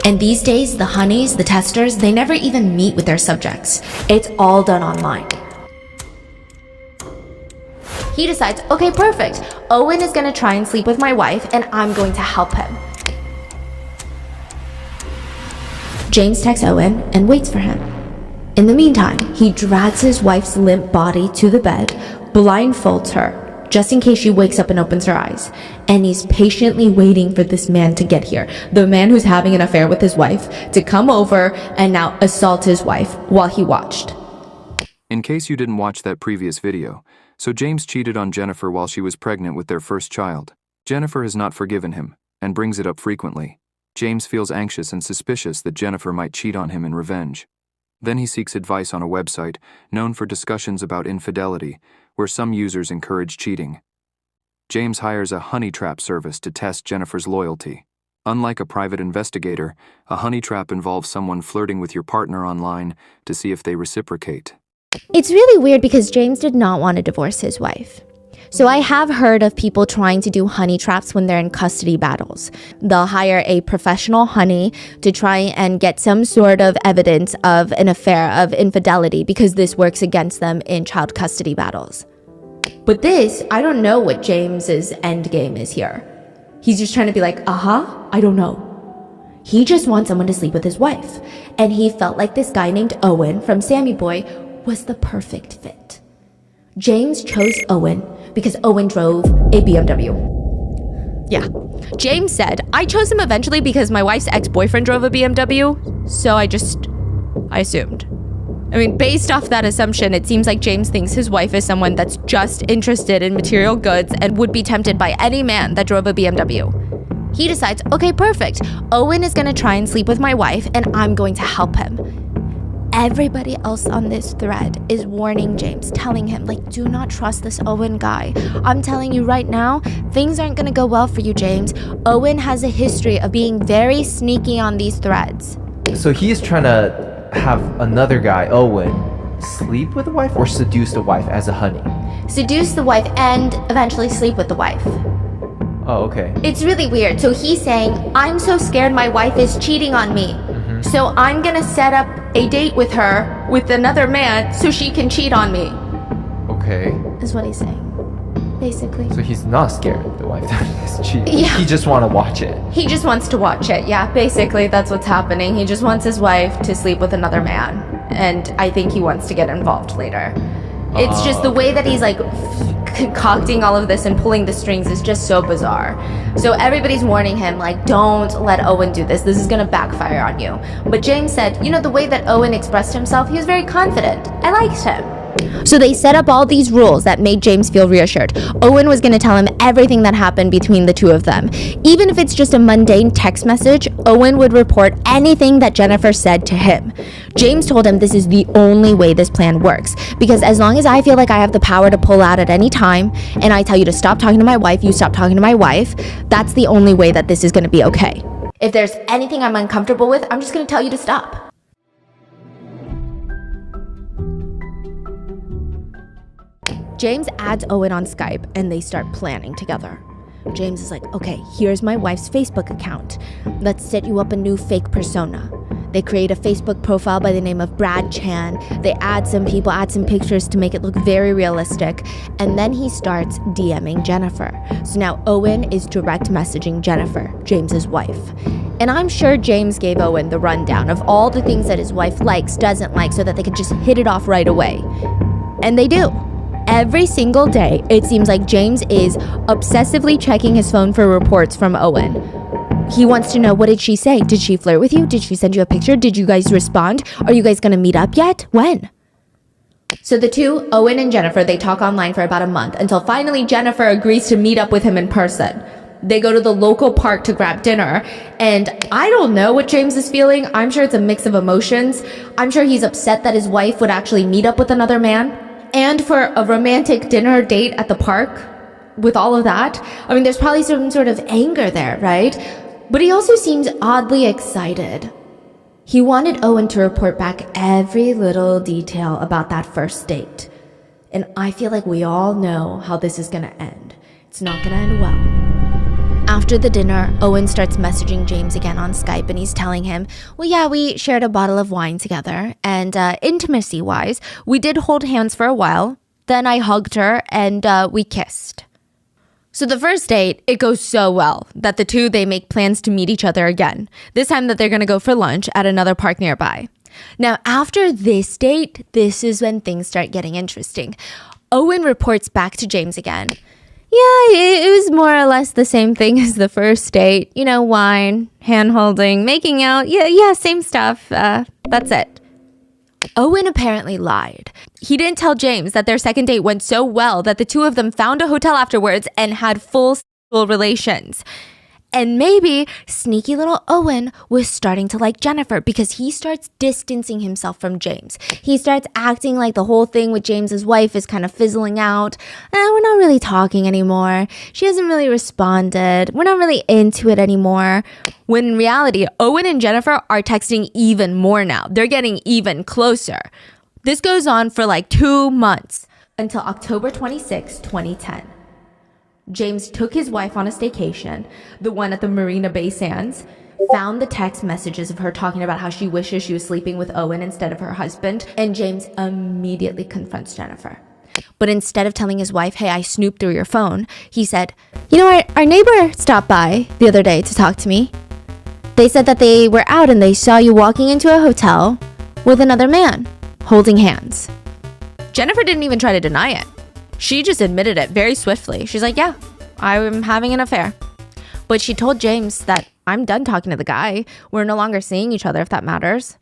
And these days, the honeys, the testers, they never even meet with their subjects. It's all done online. He decides, okay, perfect. Owen is gonna try and sleep with my wife and I'm going to help him. James texts Owen and waits for him. In the meantime, he drags his wife's limp body to the bed, blindfolds her, just in case she wakes up and opens her eyes. And he's patiently waiting for this man to get here, the man who's having an affair with his wife, to come over and now assault his wife while he watched. In case you didn't watch that previous video, so James cheated on Jennifer while she was pregnant with their first child. Jennifer has not forgiven him, and brings it up frequently. James feels anxious and suspicious that Jennifer might cheat on him in revenge. Then he seeks advice on a website known for discussions about infidelity, where some users encourage cheating. James hires a honey trap service to test Jennifer's loyalty. Unlike a private investigator, a honey trap involves someone flirting with your partner online to see if they reciprocate. It's really weird because James did not want to divorce his wife. So I have heard of people trying to do honey traps when they're in custody battles. They'll hire a professional honey to try and get some sort of evidence of an affair, of infidelity, because this works against them in child custody battles. But this, I don't know what James's end game is here. He's just trying to be like, I don't know. He just wants someone to sleep with his wife. And he felt like this guy named Owen from Sammy Boy was the perfect fit. James chose Owen because Owen drove a BMW. Yeah. James said, I chose him eventually because my wife's ex-boyfriend drove a BMW, so I assumed. I mean, based off that assumption, it seems like James thinks his wife is someone that's just interested in material goods and would be tempted by any man that drove a BMW. He decides, okay, perfect. Owen is gonna try and sleep with my wife and I'm going to help him. Everybody else on this thread is warning James, telling him, like, do not trust this Owen guy. I'm telling you right now, things aren't gonna go well for you, James. Owen has a history of being very sneaky on these threads. So he's trying to have another guy, Owen, sleep with the wife or seduce the wife as a honey? Seduce the wife and eventually sleep with the wife. Oh, okay. It's really weird. So he's saying, I'm so scared my wife is cheating on me. So I'm gonna set up a date with her, with another man, so she can cheat on me. Okay. Is what he's saying, basically. So he's not scared the wife is cheating. Yeah. He just want to watch it. He just wants to watch it, yeah. Basically, that's what's happening. He just wants his wife to sleep with another man. And I think he wants to get involved later. It's just the way that he's like concocting all of this and pulling the strings is just so bizarre. So everybody's warning him, like, don't let Owen do this. This is gonna backfire on you. But James said, you know, the way that Owen expressed himself, he was very confident. I liked him. So they set up all these rules that made James feel reassured. Owen was going to tell him everything that happened between the two of them. Even if it's just a mundane text message, Owen would report anything that Jennifer said to him. James told him this is the only way this plan works, because as long as I feel like I have the power to pull out at any time, and I tell you to stop talking to my wife, you stop talking to my wife, that's the only way that this is going to be okay. If there's anything I'm uncomfortable with, I'm just going to tell you to stop. James adds Owen on Skype and they start planning together. James is like, okay, here's my wife's Facebook account. Let's set you up a new fake persona. They create a Facebook profile by the name of Brad Chan. They add some people, add some pictures to make it look very realistic. And then he starts DMing Jennifer. So now Owen is direct messaging Jennifer, James's wife. And I'm sure James gave Owen the rundown of all the things that his wife likes, doesn't like, so that they could just hit it off right away. And they do. Every single day, it seems like James is obsessively checking his phone for reports from Owen. He wants to know, what did she say? Did she flirt with you? Did she send you a picture? Did you guys respond? Are you guys gonna meet up yet? When? So the two, Owen and Jennifer, they talk online for about a month until finally Jennifer agrees to meet up with him in person. They go to the local park to grab dinner, and I don't know what James is feeling. I'm sure it's a mix of emotions. I'm sure he's upset that his wife would actually meet up with another man. And for a romantic dinner date at the park, with all of that, I mean, there's probably some sort of anger there, right? But he also seems oddly excited. He wanted Owen to report back every little detail about that first date. And I feel like we all know how this is gonna end. It's not gonna end well. After the dinner, Owen starts messaging James again on Skype, and he's telling him, well, yeah, we shared a bottle of wine together, and intimacy-wise, we did hold hands for a while. Then I hugged her, and we kissed. So the first date, it goes so well that the two, they make plans to meet each other again. This time that they're going to go for lunch at another park nearby. Now, after this date, this is when things start getting interesting. Owen reports back to James again. Yeah, it was more or less the same thing as the first date. You know, wine, hand-holding, making out. Yeah, same stuff. That's it. Owen apparently lied. He didn't tell James that their second date went so well that the two of them found a hotel afterwards and had full sexual relations. And maybe sneaky little Owen was starting to like Jennifer because he starts distancing himself from James. He starts acting like the whole thing with James's wife is kind of fizzling out. We're not really talking anymore. She hasn't really responded. We're not really into it anymore. When in reality, Owen and Jennifer are texting even more now. They're getting even closer. This goes on for like 2 months until October 26, 2010. James took his wife on a staycation, the one at the Marina Bay Sands, found the text messages of her talking about how she wishes she was sleeping with Owen instead of her husband, and James immediately confronts Jennifer. But instead of telling his wife, hey, I snooped through your phone, he said, you know, our neighbor stopped by the other day to talk to me. They said that they were out and they saw you walking into a hotel with another man, holding hands. Jennifer didn't even try to deny it. She just admitted it very swiftly. She's like, yeah, I'm having an affair. But she told James that I'm done talking to the guy. We're no longer seeing each other, if that matters.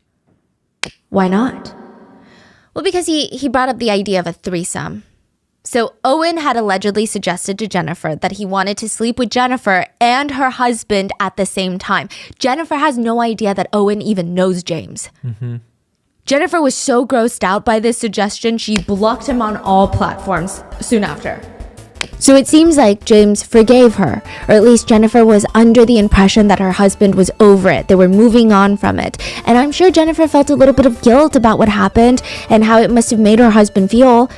Why not? Well, because he brought up the idea of a threesome. So Owen had allegedly suggested to Jennifer that he wanted to sleep with Jennifer and her husband at the same time. Jennifer has no idea that Owen even knows James. Mm-hmm. Jennifer was so grossed out by this suggestion, she blocked him on all platforms soon after. So it seems like James forgave her, or at least Jennifer was under the impression that her husband was over it. They were moving on from it. And I'm sure Jennifer felt a little bit of guilt about what happened and how it must have made her husband feel.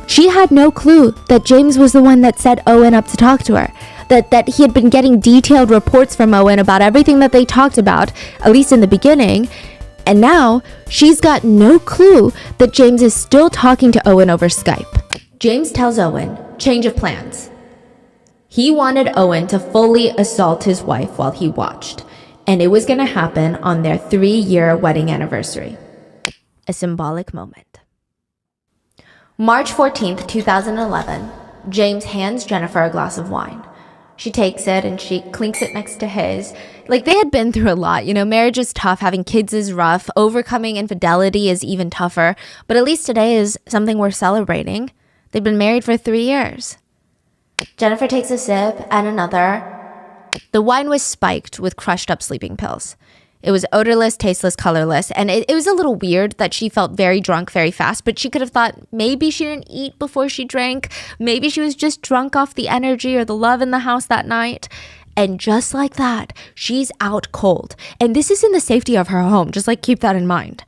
She had no clue that James was the one that set Owen up to talk to her. That he had been getting detailed reports from Owen about everything that they talked about, at least in the beginning. And now, she's got no clue that James is still talking to Owen over Skype. James tells Owen, change of plans. He wanted Owen to fully assault his wife while he watched, and it was going to happen on their 3-year wedding anniversary. A symbolic moment. March 14th, 2011, James hands Jennifer a glass of wine. She takes it and she clinks it next to his. Like, they had been through a lot. You know, marriage is tough. Having kids is rough. Overcoming infidelity is even tougher. But at least today is something worth celebrating. They've been married for 3 years. Jennifer takes a sip and another. The wine was spiked with crushed up sleeping pills. It was odorless, tasteless, colorless, and it was a little weird that she felt very drunk very fast, but she could have thought maybe she didn't eat before she drank. Maybe she was just drunk off the energy or the love in the house that night. And just like that, she's out cold. And this is in the safety of her home. Just like keep that in mind.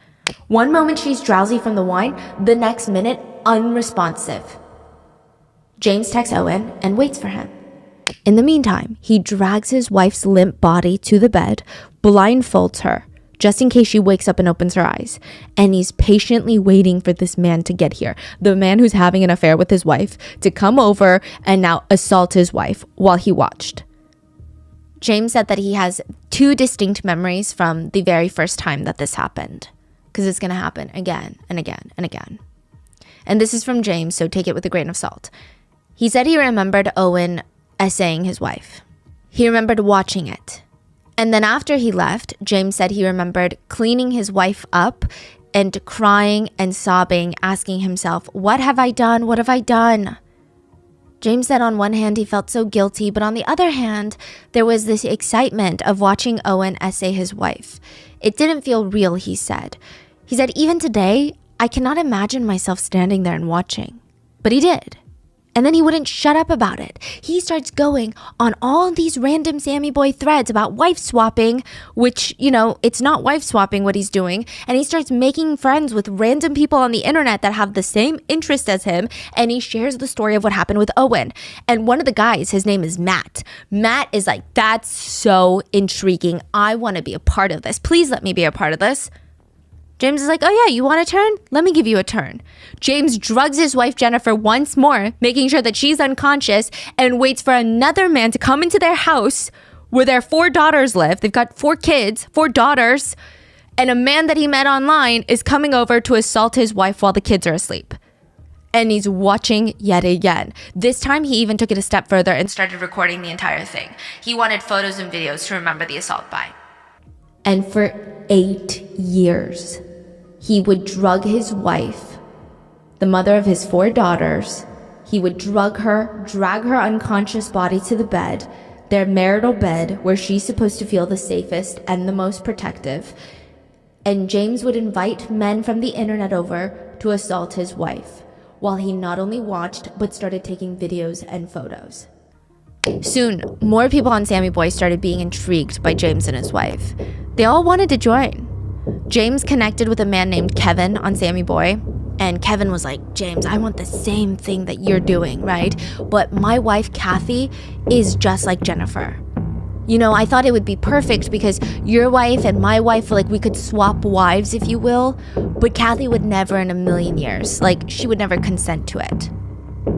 One moment she's drowsy from the wine, the next minute unresponsive. James texts Owen and waits for him. In the meantime, he drags his wife's limp body to the bed, blindfolds her, just in case she wakes up and opens her eyes. And he's patiently waiting for this man to get here, the man who's having an affair with his wife, to come over and now assault his wife while he watched. James said that he has 2 distinct memories from the very first time that this happened, because it's going to happen again and again and again. And this is from James, so take it with a grain of salt. He said he remembered Owen essaying his wife. He remembered watching it. And then after he left, James said he remembered cleaning his wife up and crying and sobbing, asking himself, what have I done? What have I done? James said on one hand he felt so guilty, but on the other hand, there was this excitement of watching Owen essay his wife. It didn't feel real, he said. He said, even today, I cannot imagine myself standing there and watching. But he did. And then he wouldn't shut up about it. He starts going on all these random Sammy Boy threads about wife swapping, which, it's not wife swapping what he's doing. And he starts making friends with random people on the internet that have the same interest as him. And he shares the story of what happened with Owen. And one of the guys, his name is Matt. Matt is like, that's so intriguing. I want to be a part of this. Please let me be a part of this. James is like, oh yeah, you want a turn? Let me give you a turn. James drugs his wife Jennifer once more, making sure that she's unconscious, and waits for another man to come into their house where their 4 daughters live. They've got 4 kids, 4 daughters, and a man that he met online is coming over to assault his wife while the kids are asleep. And he's watching yet again. This time he even took it a step further and started recording the entire thing. He wanted photos and videos to remember the assault by. And for 8 years, he would drug his wife, the mother of his 4 daughters. He would drug her, drag her unconscious body to the bed, their marital bed, where she's supposed to feel the safest and the most protective. And James would invite men from the internet over to assault his wife, while he not only watched, but started taking videos and photos. Soon, more people on Sammy Boy started being intrigued by James and his wife. They all wanted to join. James connected with a man named Kevin on Sammy Boy, and Kevin was like, James, I want the same thing that you're doing, right? But my wife, Kathy, is just like Jennifer. I thought it would be perfect because your wife and my wife, we could swap wives, if you will, but Kathy would never in a million years. She would never consent to it.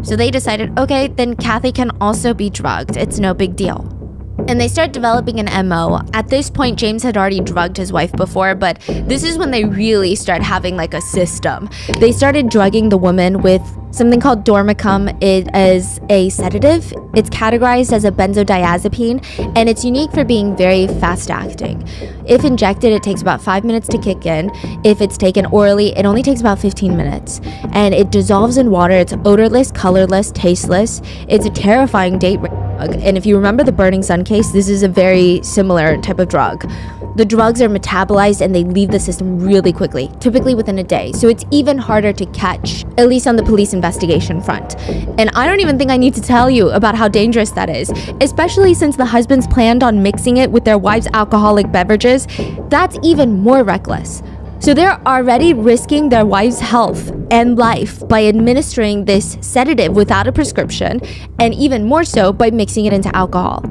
So they decided, okay, then Kathy can also be drugged. It's no big deal. And they start developing an MO. At this point, James had already drugged his wife before, but this is when they really start having a system. They started drugging the woman with something called Dormicum. It is a sedative. It's categorized as a benzodiazepine, and it's unique for being very fast acting. If injected, it takes about 5 minutes to kick in. If it's taken orally, it only takes about 15 minutes. And it dissolves in water. It's odorless, colorless, tasteless. It's a terrifying date rape drug. And if you remember the Burning Sun case, this is a very similar type of drug. The drugs are metabolized and they leave the system really quickly, typically within a day. So it's even harder to catch, at least on the police investigation front. And I don't even think I need to tell you about how dangerous that is, especially since the husbands planned on mixing it with their wives' alcoholic beverages. That's even more reckless. So they're already risking their wife's health and life by administering this sedative without a prescription, and even more so by mixing it into alcohol.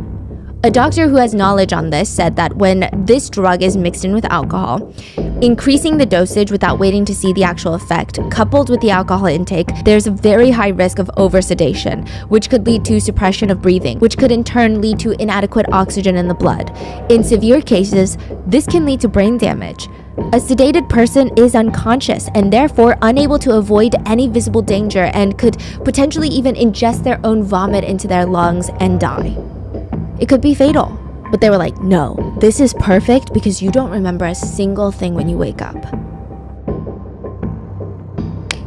A doctor who has knowledge on this said that when this drug is mixed in with alcohol, increasing the dosage without waiting to see the actual effect, coupled with the alcohol intake, there's a very high risk of oversedation, which could lead to suppression of breathing, which could in turn lead to inadequate oxygen in the blood. In severe cases, this can lead to brain damage. A sedated person is unconscious and therefore unable to avoid any visible danger and could potentially even ingest their own vomit into their lungs and die. It could be fatal. But they were like, no, this is perfect because you don't remember a single thing when you wake up.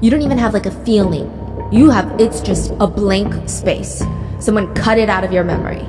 You don't even have a feeling. It's just a blank space. Someone cut it out of your memory.